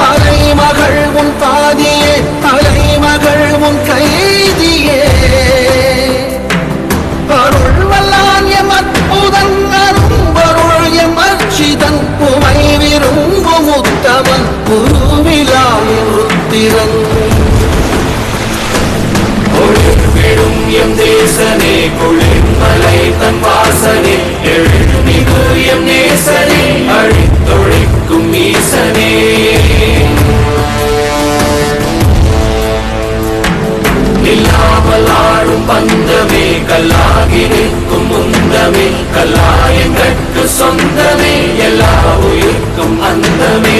அலைமகள் உன் பாதியே அலைமகள் உன் கைதியே அருள் வல்லான் எம் அற்புதன் அரும்பருள் எம் அர்ச்சிதன் உமை விரும்பும் உத்தமன் குருவிலாய் ருத்திரன் ஒளிர்விடும் எம் தேசனே குளிர்மலை தன் வாசனே எழுமிகு எம் நேசனே அழித்தொழிக்கும் ஈசனே இல்லாமல் ஆடும் பந்தமே கல்லாகி நிற்கும் முந்தமே கல்லாயங்கட்கு சொந்தமே எல்லா உயிர்க்கும் அந்தமே